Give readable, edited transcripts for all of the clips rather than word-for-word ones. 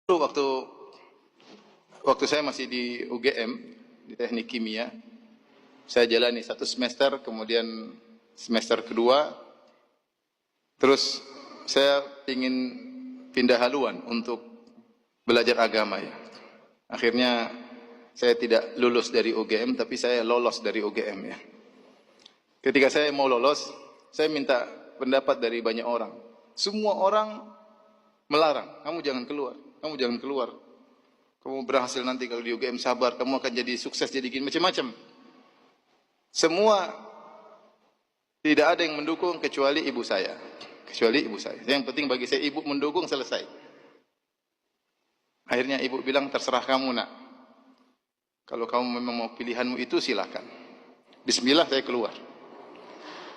Dulu waktu saya masih di UGM, di Teknik Kimia, saya jalani 1 semester, kemudian semester kedua, terus saya ingin pindah haluan untuk belajar agama ya. Akhirnya saya tidak lulus dari UGM, tapi saya lolos dari UGM ya. Ketika saya mau lolos, saya minta pendapat dari banyak orang. Semua orang melarang, kamu jangan keluar, kamu jangan keluar. Kamu berhasil nanti kalau di UGM, sabar, kamu akan jadi sukses, jadi gini, macam-macam. Semua tidak ada yang mendukung kecuali ibu saya. Kecuali ibu saya. Yang penting bagi saya ibu mendukung, selesai. Akhirnya ibu bilang, terserah kamu nak. Kalau kamu memang mau pilihanmu itu silakan. Bismillah, saya keluar.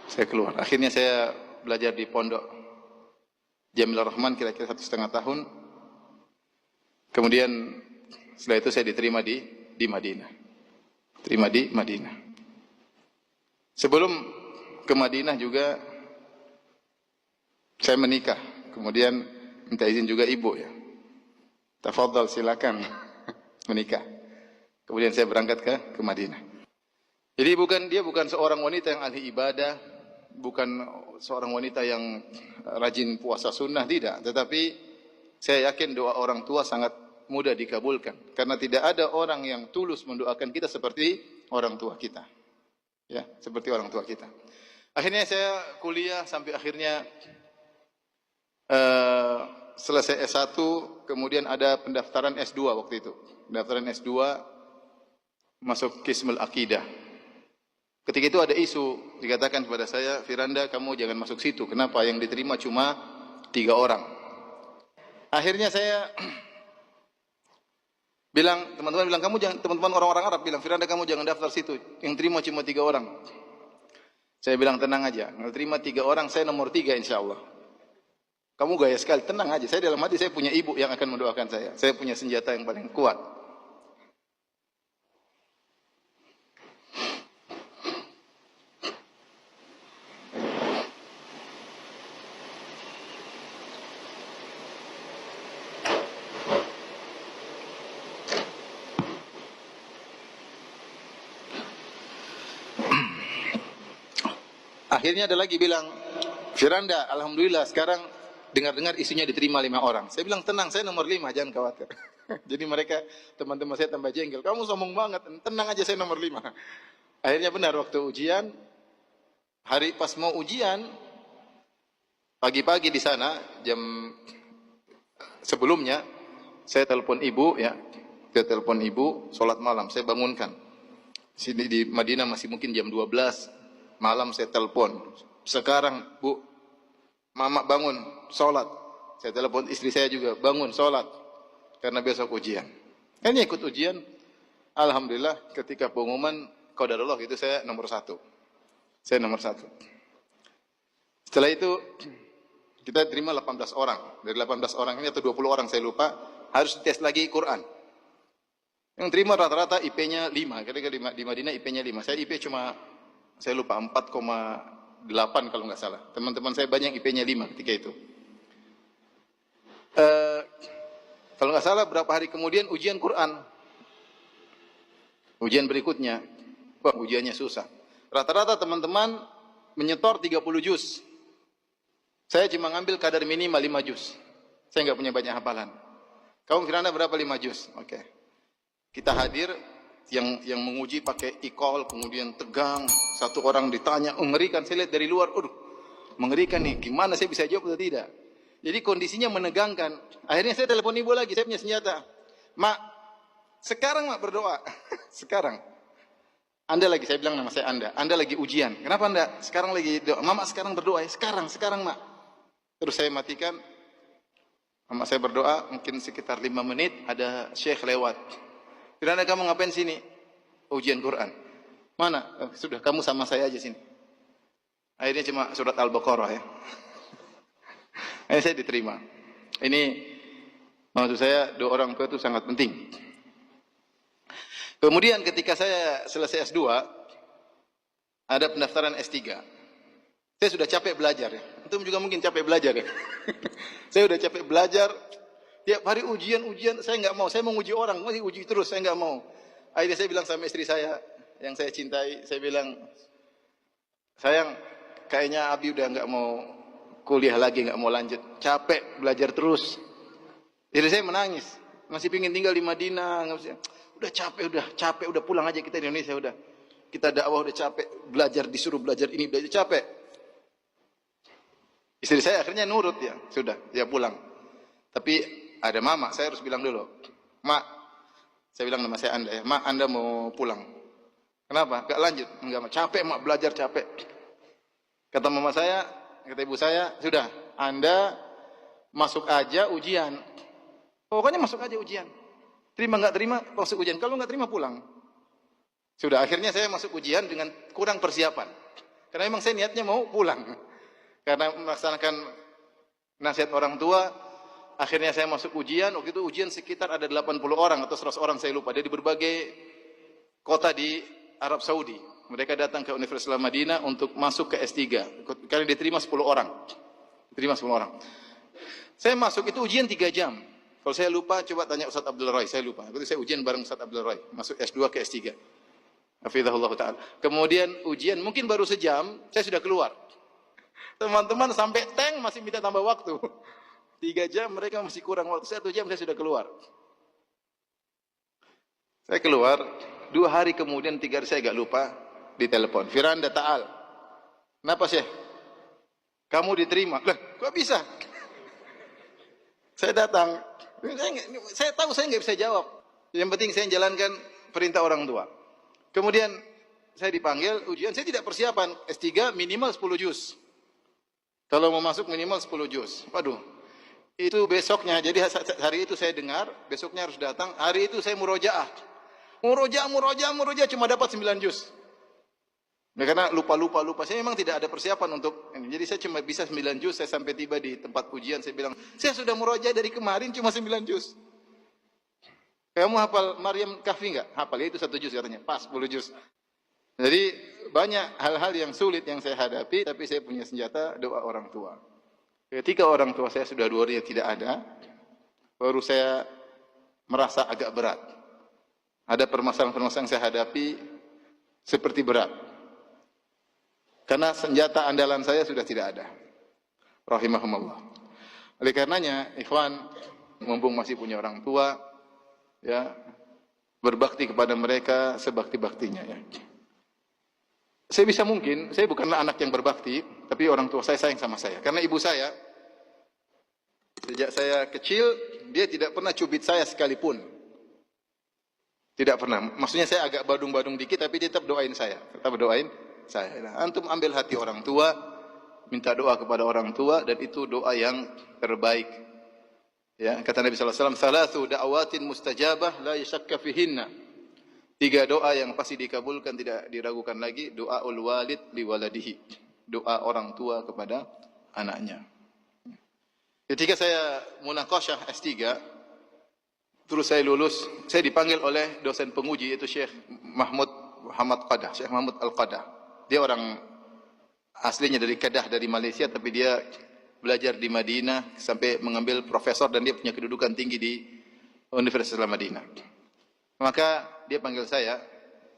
Saya keluar. Akhirnya saya belajar di pondok Jamil Rahman kira-kira 1,5 tahun. Kemudian setelah itu saya diterima di Madinah. Terima di Madinah. Sebelum ke Madinah juga saya menikah. Kemudian minta izin juga ibu ya. Tafadhal, silakan menikah. Kemudian saya berangkat ke Madinah. Jadi dia bukan seorang wanita yang ahli ibadah, bukan seorang wanita yang rajin puasa sunnah, tidak. Tetapi saya yakin doa orang tua sangat mudah dikabulkan. Karena tidak ada orang yang tulus mendoakan kita seperti orang tua kita. Ya, seperti orang tua kita. Akhirnya saya kuliah sampai akhirnya selesai S1, kemudian ada pendaftaran S2 waktu itu. Pendaftaran S2 masuk Qismul Aqidah. Ketika itu ada isu, dikatakan kepada saya, Firanda, kamu jangan masuk situ. Kenapa? Yang diterima cuma 3 orang. Akhirnya saya bilang, teman-teman bilang, teman-teman orang-orang Arab bilang, Firanda, kamu jangan daftar situ. Yang terima cuma 3 orang. Saya bilang, tenang aja. Yang terima 3 orang, saya nomor 3 insya Allah. Kamu gaya sekali, tenang aja. Saya dalam hati, saya punya ibu yang akan mendoakan saya. Saya punya senjata yang paling kuat. Akhirnya ada lagi bilang, Firanda, alhamdulillah sekarang dengar-dengar isunya diterima 5 orang. Saya bilang, tenang, saya nomor 5, jangan khawatir. Jadi mereka, teman-teman saya tambah jengkel. Kamu sombong banget, tenang aja, saya nomor 5. Akhirnya benar, waktu ujian, hari pas mau ujian, pagi-pagi di sana, jam sebelumnya, saya telepon ibu, ya. Saya telepon ibu, sholat malam, saya bangunkan. Sini di Madinah masih mungkin jam 12 malam, saya telepon. Sekarang, Bu, Mama bangun, sholat. Saya telepon istri saya juga, bangun, sholat. Karena besok ujian. Ini ikut ujian. Alhamdulillah, ketika pengumuman, qadarullah itu saya nomor 1. Saya nomor 1. Setelah itu, kita terima 18 orang. Dari 18 orang ini, atau 20 orang, saya lupa, harus tes lagi Quran. Yang terima rata-rata IP-nya 5. Kira-kira di Madinah IP-nya 5. Saya IP cuma, saya lupa, 4,8 kalau nggak salah. Teman-teman saya banyak IP-nya 5 ketika itu. Kalau nggak salah berapa hari kemudian ujian Quran. Ujian berikutnya, wah ujiannya susah. Rata-rata teman-teman menyetor 30 juz. Saya cuma ngambil kadar minimal 5 juz. Saya nggak punya banyak hafalan. Kamu Firanda berapa 5 juz? Oke. Kita hadir, yang menguji pakai e-call, kemudian tegang, satu orang ditanya, mengerikan. Saya lihat dari luar, mengerikan nih, gimana saya bisa jawab atau tidak? Jadi kondisinya menegangkan. Akhirnya saya telepon ibu lagi, saya punya senjata. Mak, sekarang mak berdoa. Sekarang. Anda lagi, saya bilang nama saya Anda lagi ujian. Kenapa Anda? Sekarang lagi doa. Mama sekarang berdoa ya, sekarang mak. Terus saya matikan. Mama saya berdoa, mungkin sekitar 5 menit, ada syekh lewat. Firanda, kamu ngapain sini? Ujian Quran. Mana? Sudah, kamu sama saya aja sini. Akhirnya cuma surat Al-Baqarah ya. Akhirnya saya diterima. Ini maksud saya, doa orang tua itu sangat penting. Kemudian ketika saya selesai S2, ada pendaftaran S3. Saya sudah capek belajar ya. Antum juga mungkin capek belajar ya. Saya sudah capek belajar, Tiap hari ujian, saya nggak mau. Saya mau uji orang, masih uji terus, saya nggak mau. Akhirnya saya bilang sama istri saya, yang saya cintai, saya bilang, sayang, kayaknya Abi udah nggak mau kuliah lagi, nggak mau lanjut. Capek belajar terus. Jadi saya menangis. Masih pingin tinggal di Madinah. Udah capek, udah pulang aja kita di Indonesia udah. Kita dakwah udah capek, belajar disuruh belajar ini, belajar capek. Istri saya akhirnya nurut ya, sudah, dia pulang. Tapi ada mama, saya harus bilang dulu, Mak, saya bilang nama saya Anda ya, Mak, Anda mau pulang. Kenapa? Gak lanjut, enggak, capek Mak, belajar capek. Kata mama saya, kata ibu saya, sudah, Anda masuk aja ujian. Pokoknya masuk aja ujian. Terima nggak terima, masuk ujian. Kalau nggak terima pulang. Sudah, akhirnya saya masuk ujian dengan kurang persiapan. Karena memang saya niatnya mau pulang. Karena melaksanakan nasihat orang tua, akhirnya saya masuk ujian. Waktu itu ujian sekitar ada 80 orang atau 100 orang, saya lupa. Dari berbagai kota di Arab Saudi. Mereka datang ke Universitas Madinah untuk masuk ke S3. Karena diterima 10 orang. Diterima 10 orang. Saya masuk itu ujian 3 jam. Kalau saya lupa, coba tanya Ustaz Abdul Roy. Saya lupa. Waktu itu saya ujian bareng Ustaz Abdul Roy. Masuk S2 ke S3. Hafizahullah ta'ala. Kemudian ujian mungkin baru sejam, saya sudah keluar. Teman-teman sampai tank masih minta tambah waktu. 3 jam mereka masih kurang waktu. 1 jam saya sudah keluar. Saya keluar, 2 hari kemudian, 3 hari saya agak lupa, ditelepon. Firanda Ta'al. Kenapa Syekh? Kamu diterima. Lah, kok bisa? Saya datang. Saya tahu saya nggak bisa jawab. Yang penting saya jalankan perintah orang tua. Kemudian saya dipanggil ujian, saya tidak persiapan. S3 minimal 10 juz. Kalau mau masuk minimal 10 juz. Waduh. Itu besoknya. Jadi hari itu saya dengar, besoknya harus datang. Hari itu saya murojaah. Murojaah cuma dapat 9 juz. Nah, karena lupa. Saya memang tidak ada persiapan untuk ini. Jadi saya cuma bisa 9 juz. Saya sampai tiba di tempat ujian, saya bilang, saya sudah murojaah dari kemarin cuma 9 juz. Kamu hafal Maryam Kahfi enggak? Hafal, itu 1 juz katanya. Pas 10 juz. Jadi banyak hal-hal yang sulit yang saya hadapi, tapi saya punya senjata doa orang tua. Ketika orang tua saya sudah 2 hari tidak ada, baru saya merasa agak berat. Ada permasalahan-permasalahan yang saya hadapi seperti berat. Karena senjata andalan saya sudah tidak ada. Rahimahumullah. Oleh karenanya, ikhwan, mumpung masih punya orang tua, ya, berbakti kepada mereka sebakti-baktinya ya. Saya bisa mungkin, saya bukanlah anak yang berbakti, tapi orang tua saya sayang sama saya. Karena ibu saya, sejak saya kecil, dia tidak pernah cubit saya sekalipun. Tidak pernah. Maksudnya saya agak badung-badung dikit, tapi dia tetap doain saya. Tetap doain saya. Nah, antum ambil hati orang tua, minta doa kepada orang tua, dan itu doa yang terbaik. Ya, kata Nabi SAW, "Thalathu da'awatin mustajabah la yashakka fihinna." 3 doa yang pasti dikabulkan, tidak diragukan lagi. Doaul walid li waladihi. Doa orang tua kepada anaknya. Ketika saya munaqasyah S3, terus saya lulus, saya dipanggil oleh dosen penguji, yaitu Syekh Muhammad Qadah, Syekh Mahmud Al-Qadah. Dia orang aslinya dari Kedah, dari Malaysia, tapi dia belajar di Madinah sampai mengambil profesor, dan dia punya kedudukan tinggi di Universitas Madinah. Maka dia panggil saya,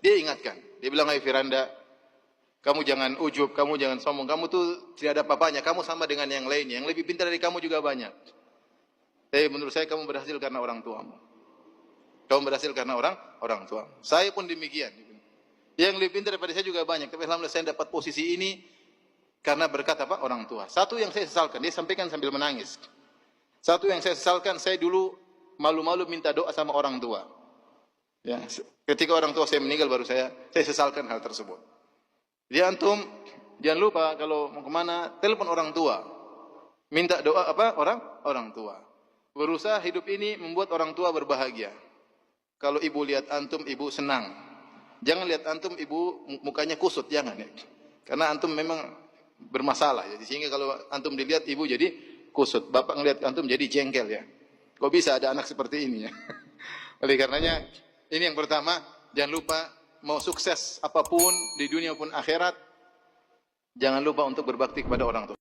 dia ingatkan, dia bilang, "Hai Firanda, kamu jangan ujub, kamu jangan sombong, kamu tuh tidak ada apa-apanya, kamu sama dengan yang lainnya, yang lebih pintar dari kamu juga banyak. Tapi menurut saya kamu berhasil karena orang tuamu. Kamu berhasil karena orang tua. Saya pun demikian. Yang lebih pintar daripada saya juga banyak, tapi alhamdulillah saya dapat posisi ini karena berkat apa? Orang tua." Satu yang saya sesalkan, dia sampaikan sambil menangis. Satu yang saya sesalkan, saya dulu malu-malu minta doa sama orang tua. Ya, ketika orang tua saya meninggal baru saya sesalkan hal tersebut. Jadi antum jangan lupa kalau mau kemana, telepon orang tua. Minta doa apa? Orang tua. Berusaha hidup ini membuat orang tua berbahagia. Kalau ibu lihat antum, ibu senang. Jangan lihat antum, ibu mukanya kusut, jangan ya. Karena antum memang bermasalah ya. Sehingga kalau antum dilihat ibu jadi kusut, bapak ngelihat antum jadi jengkel ya. Kok bisa ada anak seperti ini ya? Oleh karenanya, ini yang pertama, jangan lupa mau sukses apapun di dunia maupun akhirat, jangan lupa untuk berbakti kepada orang tua.